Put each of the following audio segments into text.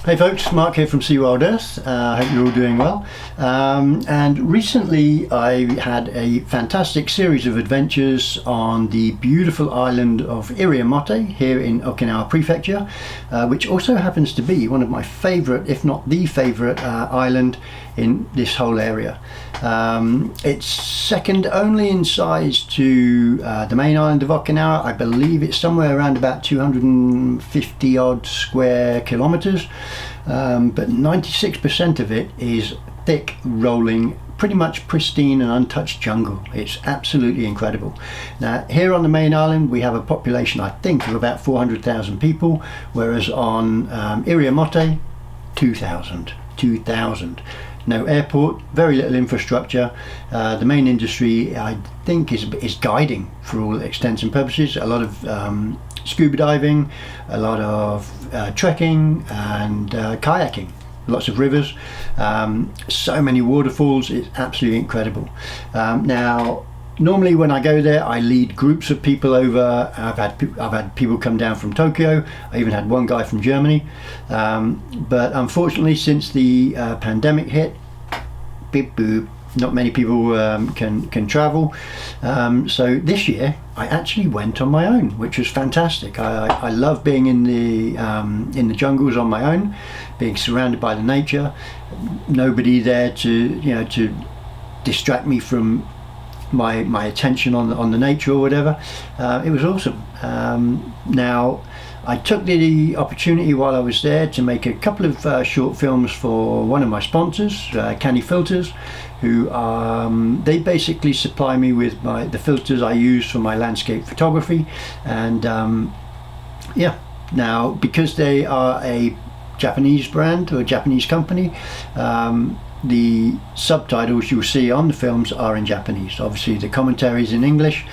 Hey folks, Mark here from Seawild Earth. I hope you're all doing well. And recently I had a fantastic series of adventures on the beautiful island of Iriomote here in Okinawa Prefecture, which also happens to be one of my favourite, if not the favourite island in this whole area. It's second only in size to the main island of Okinawa. I believe it's somewhere around about 250 odd square kilometres. But 96% of it is thick, rolling, pretty much pristine and untouched jungle. It's absolutely incredible. Now here on the main island we have a population, I think, of about 400,000 people, whereas on Iriomote 2,000. No airport, very little infrastructure. The main industry, I think, is guiding for all extents and purposes. A lot of scuba diving, a lot of trekking and kayaking, lots of rivers, so many waterfalls. It's absolutely incredible. Now normally when I go there I lead groups of people over. I've had people come down from Tokyo. I even had one guy from Germany, but unfortunately since the pandemic hit, beep boop, not many people can travel. So this year I actually went on my own, which was fantastic. I love being in the jungles on my own, being surrounded by the nature, nobody there to distract me from my attention on the nature or whatever. It was awesome. Now I took the opportunity while I was there to make a couple of short films for one of my sponsors, KANI Filters, who they basically supply me with the filters I use for my landscape photography. And yeah, now because they are a Japanese brand or a Japanese company, the subtitles you'll see on the films are in Japanese. Obviously the commentary is in English,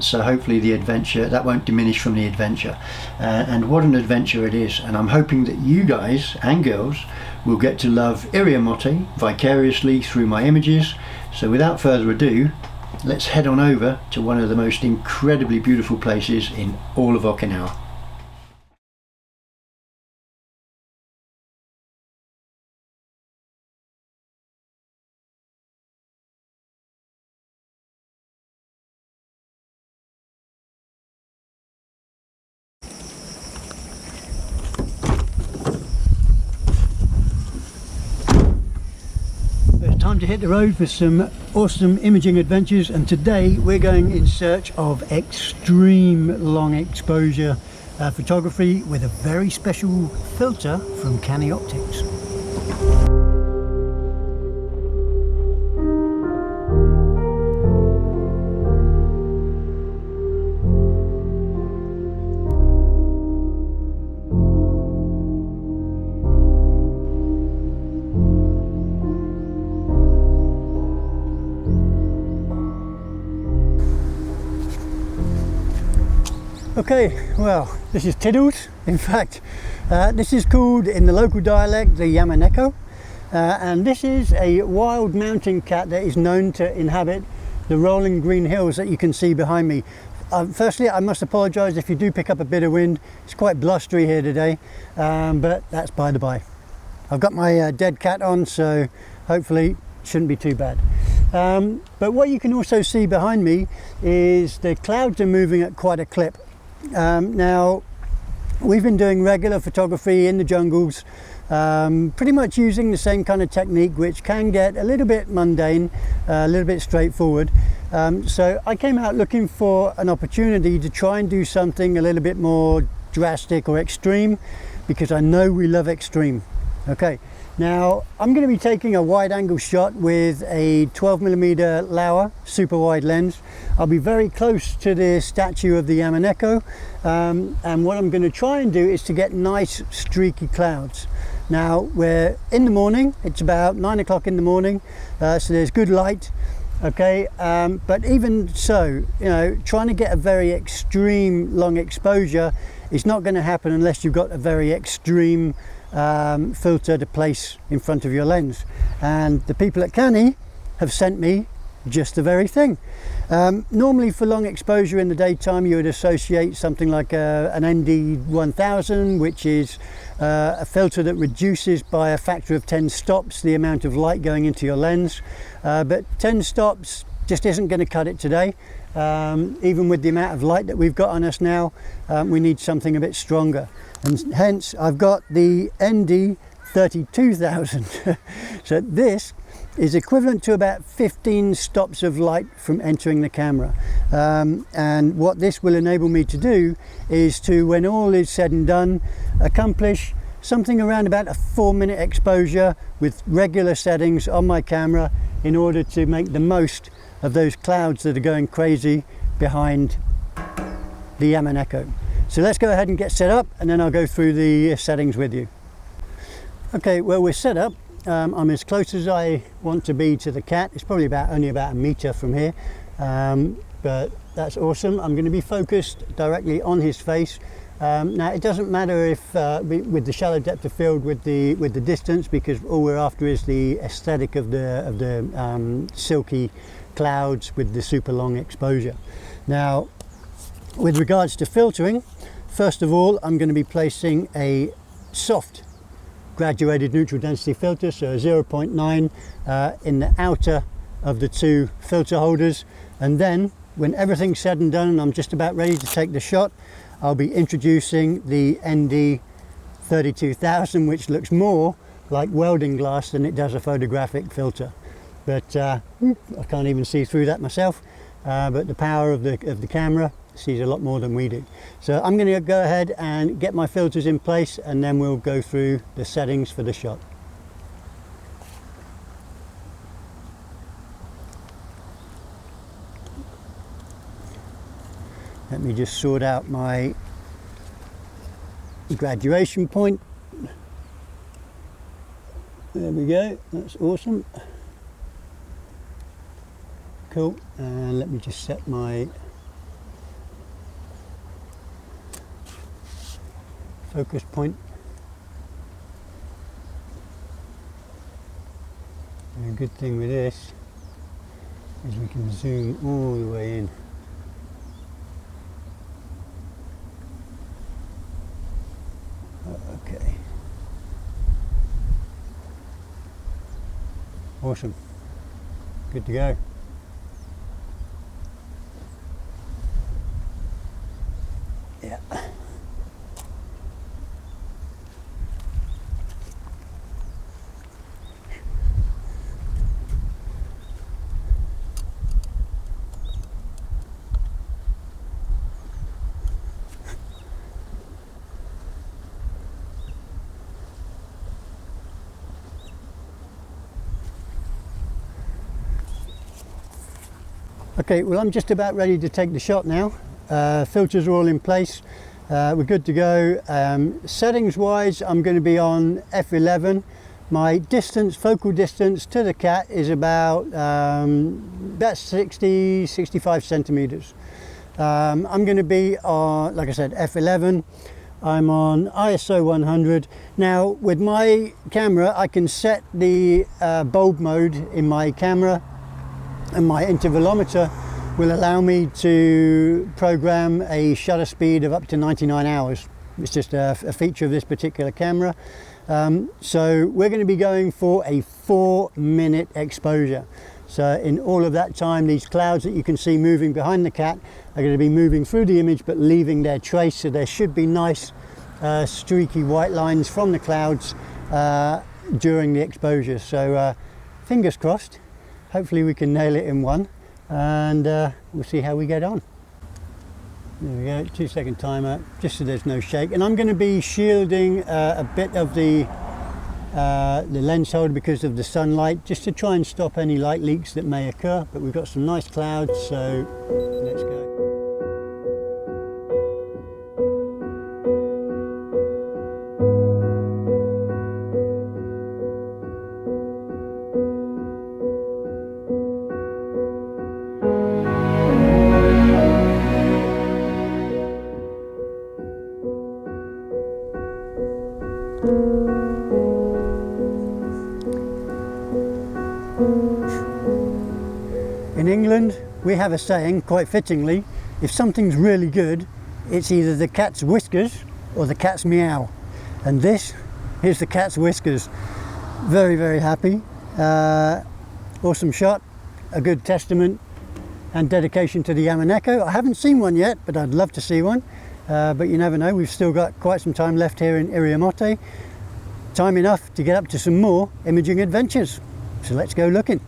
so hopefully the adventure, that won't diminish from the adventure. And what an adventure it is, and I'm hoping that you guys and girls will get to love Iriomote vicariously through my images. So without further ado, let's head on over to one of the most incredibly beautiful places in all of Okinawa. Time to hit the road for some awesome imaging adventures, and today we're going in search of extreme long exposure photography with a very special filter from KANI Optics. Okay, well, this is Tiddles. In fact, this is called in the local dialect the Yamaneko, and this is a wild mountain cat that is known to inhabit the rolling green hills that you can see behind me. Firstly, I must apologise if you do pick up a bit of wind. It's quite blustery here today, but that's by the by. I've got my dead cat on, so hopefully it shouldn't be too bad. But what you can also see behind me is the clouds are moving at quite a clip. Now we've been doing regular photography in the jungles, pretty much using the same kind of technique, which can get a little bit mundane, a little bit straightforward. So I came out looking for an opportunity to try and do something a little bit more drastic or extreme, because I know we love extreme. Okay, now I'm going to be taking a wide angle shot with a 12mm Laowa super wide lens. I'll be very close to the statue of the Yamaneko, and what I'm going to try and do is to get nice streaky clouds. Now we're in the morning, it's about 9 o'clock in the morning, so there's good light. Okay, but even so, you know, trying to get a very extreme long exposure is not going to happen unless you've got a very extreme filter to place in front of your lens. And the people at KANI have sent me just the very thing. Normally for long exposure in the daytime you would associate something like an ND1000, which is a filter that reduces by a factor of 10 stops the amount of light going into your lens, but 10 stops just isn't going to cut it today. Even with the amount of light that we've got on us now, we need something a bit stronger, and hence I've got the ND 32,000. So this is equivalent to about 15 stops of light from entering the camera, and what this will enable me to do is to, when all is said and done, accomplish something around about a 4-minute exposure with regular settings on my camera in order to make the most of those clouds that are going crazy behind the Yamaneko. So let's go ahead and get set up, and then I'll go through the settings with you. Okay, well, we're set up. I'm as close as I want to be to the cat. It's probably only about a meter from here, but that's awesome. I'm going to be focused directly on his face. Now it doesn't matter if with the shallow depth of field with the distance, because all we're after is the aesthetic of the silky clouds with the super long exposure. Now, with regards to filtering, first of all, I'm going to be placing a soft graduated neutral density filter, so a 0.9 in the outer of the two filter holders, and then when everything's said and done and I'm just about ready to take the shot, I'll be introducing the ND 32,000, which looks more like welding glass than it does a photographic filter, but I can't even see through that myself, but the power of the camera sees a lot more than we do. So I'm going to go ahead and get my filters in place, and then we'll go through the settings for the shot. Let me just sort out my graduation point. There we go, that's awesome. Cool, and let me just set my focus point. And a good thing with this is we can zoom all the way in. Okay. Awesome. Good to go. Yeah. Okay, well, I'm just about ready to take the shot now. Filters are all in place. We're good to go. Settings wise, I'm going to be on f11. My distance, focal distance to the cat is about 65 centimeters. I'm going to be on, like I said, f11. I'm on ISO 100. Now with my camera I can set the bulb mode in my camera, and my intervalometer will allow me to program a shutter speed of up to 99 hours. It's just a feature of this particular camera. So we're going to be going for a 4-minute exposure. So in all of that time, these clouds that you can see moving behind the cat are going to be moving through the image but leaving their trace, so there should be nice streaky white lines from the clouds during the exposure. So fingers crossed. Hopefully we can nail it in one, and we'll see how we get on. There we go, 2-second timer, just so there's no shake. And I'm going to be shielding a bit of the lens holder because of the sunlight, just to try and stop any light leaks that may occur. But we've got some nice clouds, so let's go. In In England, we have a saying, quite fittingly, if something's really good, it's either the cat's whiskers or the cat's meow. And this is the cat's whiskers. Very, very happy. Awesome shot, a good testament and dedication to the Yamaneko. I haven't seen one yet, but I'd love to see one. But you never know, we've still got quite some time left here in Iriomote. Time enough to get up to some more imaging adventures. So let's go looking.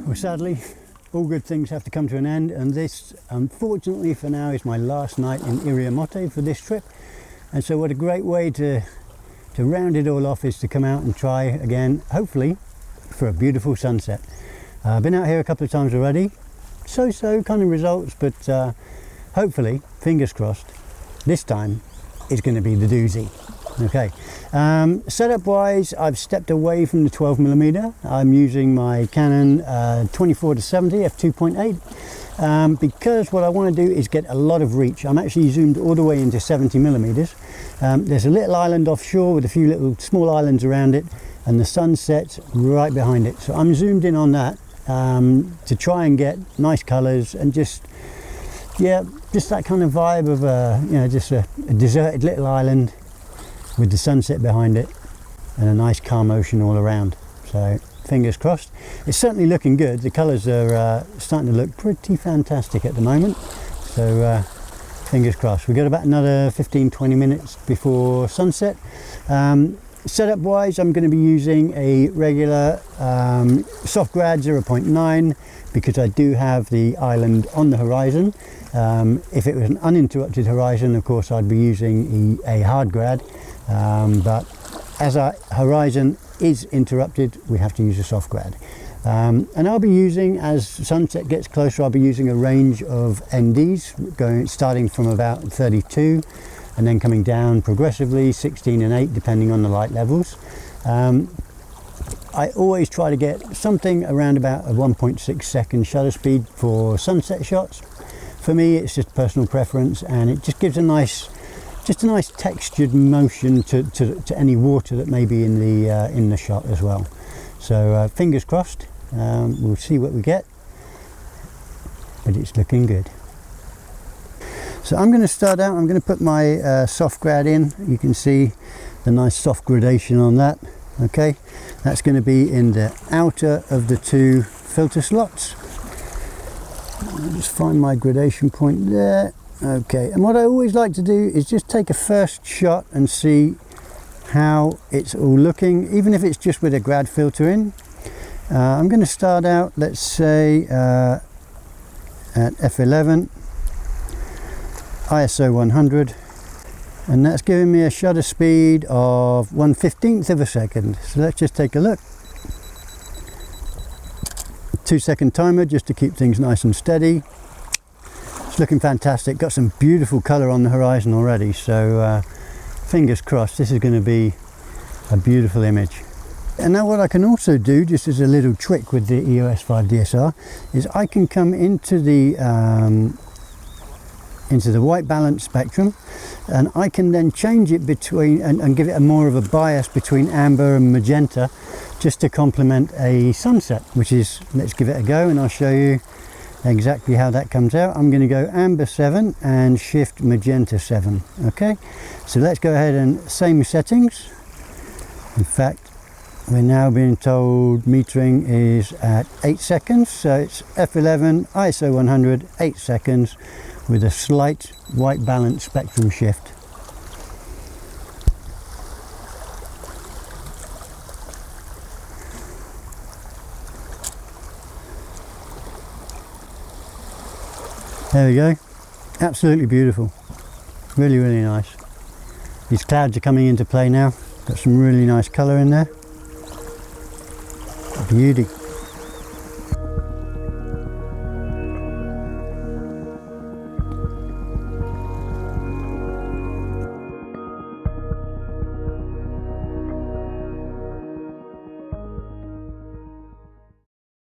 Well, sadly, all good things have to come to an end, and this, unfortunately for now, is my last night in Iriomote for this trip. And so what a great way to round it all off is to come out and try again, hopefully for a beautiful sunset. I've been out here a couple of times already, so kind of results, but hopefully, fingers crossed, this time it's going to be the doozy. Okay, setup wise, I've stepped away from the 12mm. I'm using my Canon 24-70 f2.8 because what I want to do is get a lot of reach. I'm actually zoomed all the way into 70mm. There's a little island offshore with a few little small islands around it, and the sun sets right behind it. So I'm zoomed in on that to try and get nice colours and just that kind of vibe of just a deserted little island with the sunset behind it and a nice calm ocean all around. So fingers crossed. It's certainly looking good. The colours are starting to look pretty fantastic at the moment. So fingers crossed. We've got about another 15-20 minutes before sunset. Setup wise, I'm going to be using a regular soft grad 0.9 because I do have the island on the horizon. If it was an uninterrupted horizon, of course I'd be using a hard grad. But as our horizon is interrupted, we have to use a soft grad. And I'll be using, as sunset gets closer, I'll be using a range of NDs, starting from about 32 and then coming down progressively, 16 and 8, depending on the light levels. I always try to get something around about a 1.6 second shutter speed for sunset shots. For me, it's just personal preference, and it just gives a nice textured motion to any water that may be in the shot as well. So fingers crossed, we'll see what we get, but it's looking good. So I'm going to start out, I'm going to put my soft grad in. You can see the nice soft gradation on that. Okay, that's going to be in the outer of the two filter slots. I'll just find my gradation point there. Okay, and what I always like to do is just take a first shot and see how it's all looking, even if it's just with a grad filter in. I'm going to start out, let's say, at f11, ISO 100, and that's giving me a shutter speed of 1/15 of a second. So let's just take a look. 2-second timer just to keep things nice and steady. It's looking fantastic. Got some beautiful colour on the horizon already, so fingers crossed this is going to be a beautiful image. And now what I can also do, just as a little trick with the EOS 5 DSR, is I can come into the white balance spectrum, and I can then change it between and give it a more of a bias between amber and magenta, just to complement a sunset, which is, let's give it a go and I'll show you exactly how that comes out. I'm going to go amber 7 and shift magenta 7. Okay, so let's go ahead and same settings. In fact, we're now being told metering is at 8 seconds, so it's f11 ISO 100 8 seconds with a slight white balance spectrum shift. There we go, absolutely beautiful, really nice. These clouds are coming into play now, got some really nice colour in there, beauty.